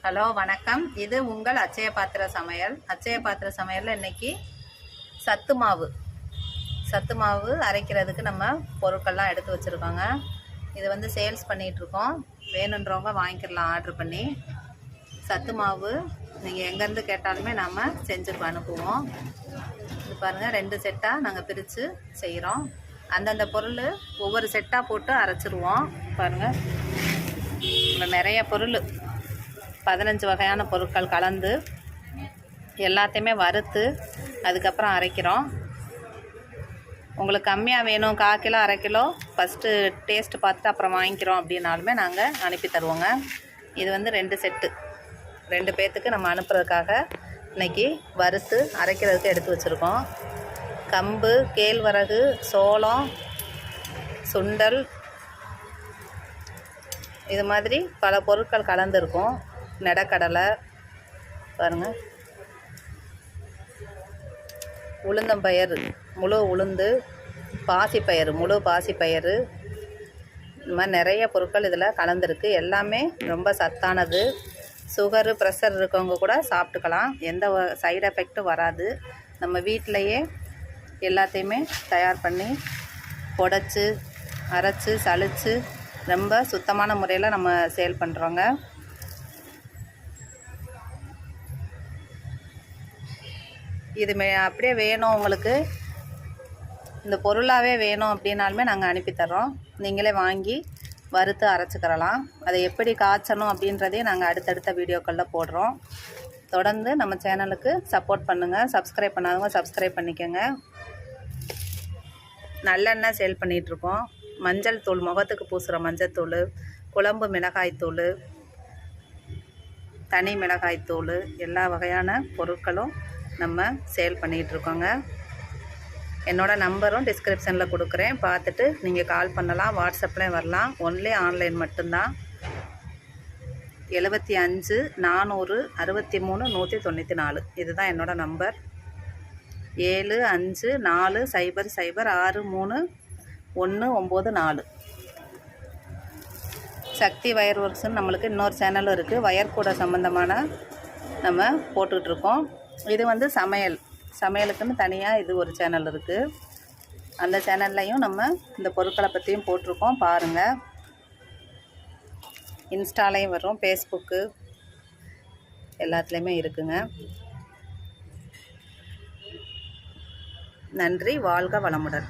Hello வணக்கம். இது உங்கள் அச்சய பாத்திர சமையல். அச்சய பாத்திர சமையலில் இன்றைக்கி சத்து மாவு அரைக்கிறதுக்கு நம்ம பொருட்கள்லாம் எடுத்து வச்சுருக்கோங்க. இது வந்து சேல்ஸ் பண்ணிகிட்ருக்கோம். வேணுன்றவங்க வாங்கிக்கலாம் ஆர்டர் பண்ணி. சத்து மாவு நீங்கள் எங்கேருந்து கேட்டாலுமே நாம் செஞ்சு அனுப்புவோம். இது பாருங்கள், 2 செட்டாக நாங்கள் பிரித்து செய்கிறோம். அந்தந்த பொருள் ஒவ்வொரு செட்டாக போட்டு அரைச்சிருவோம். பாருங்கள், நிறைய பொருள் 15 வகையான பொருட்கள் கலந்து எல்லாத்தையுமே வறுத்து அதுக்கப்புறம் அரைக்கிறோம். உங்களுக்கு கம்மியாக வேணும், 1/4 கிலோ 1/2 கிலோ ஃபஸ்ட்டு டேஸ்ட்டு பார்த்துட்டு அப்புறம் வாங்கிக்கிறோம் அப்படின்னாலுமே நாங்கள் அனுப்பி தருவோங்க. இது வந்து 2 செட்டு, 2 பேர்த்துக்கு நம்ம அனுப்புறதுக்காக இன்றைக்கி வறுத்து அரைக்கிறதுக்கு எடுத்து வச்சுருக்கோம். கம்பு, கேழ்வரகு, சோளம், சுண்டல், இது மாதிரி பல பொருட்கள் கலந்துருக்கும். நெடக்கடலை பாருங்கள், உளுந்தம்பயிறு, முழு உளுந்து, பாசிப்பயிறு, முழு பாசிப்பயிறு, இந்த மாதிரி நிறைய பொருட்கள் இதில் கலந்துருக்கு. எல்லாமே ரொம்ப சத்தானது. சுகரு, ப்ரெஷர் இருக்கவங்க கூட சாப்பிட்டுக்கலாம். எந்த சைடு எஃபெக்ட்டும் வராது. நம்ம வீட்டிலையே எல்லாத்தையுமே தயார் பண்ணி புடைச்சி அரைச்சி சலித்து ரொம்ப சுத்தமான முறையில் நம்ம சேல் பண்ணுறோங்க. இது அப்படியே வேணும், உங்களுக்கு இந்த பொருளாகவே வேணும் அப்படின்னாலுமே நாங்கள் அனுப்பித்தர்றோம். நீங்களே வாங்கி வறுத்து அரைச்சிக்கிறலாம். அதை எப்படி காய்ச்சணும் அப்படின்றதையும் நாங்கள் அடுத்தடுத்த வீடியோக்களில் போடுறோம். தொடர்ந்து நம்ம சேனலுக்கு சப்போர்ட் பண்ணுங்கள். சப்ஸ்கிரைப் பண்ணாதவங்க சப்ஸ்கிரைப் பண்ணிக்கோங்க. நல்லெண்ணெய் சேல் பண்ணிகிட்ருக்கோம். மஞ்சள் தூள், முகத்துக்கு பூசுகிற மஞ்சள் தூள், குழம்பு மிளகாய்த்தூள், தனி மிளகாய்த்தூள், எல்லா வகையான பொருட்களும் நம்ம சேல் பண்ணிகிட்ருக்கோங்க. என்னோடய நம்பரும் டிஸ்கிரிப்ஷனில் கொடுக்குறேன், பார்த்துட்டு நீங்கள் கால் பண்ணலாம். வாட்ஸ்அப்லேயும் வரலாம். ஒன்லி ஆன்லைன் மட்டும்தான். 75 400 63 194 இதுதான் என்னோடய நம்பர். 7540063194. சக்தி வயர் ஒர்க்ஸ்னு நம்மளுக்கு இன்னொரு சேனலும் இருக்குது. வயர் கூட சம்மந்தமான நம்ம போட்டுட்ருக்கோம். இது வந்து சமையலுக்குன்னு தனியாக இது ஒரு சேனல் இருக்குது. அந்த சேனல்லையும் நம்ம இந்த பொருட்களை பற்றியும் போட்டிருக்கோம், பாருங்கள். இன்ஸ்டாலையும் வரும், ஃபேஸ்புக்கு எல்லாத்துலேயுமே இருக்குங்க. நன்றி. வாழ்க வளமுடன்.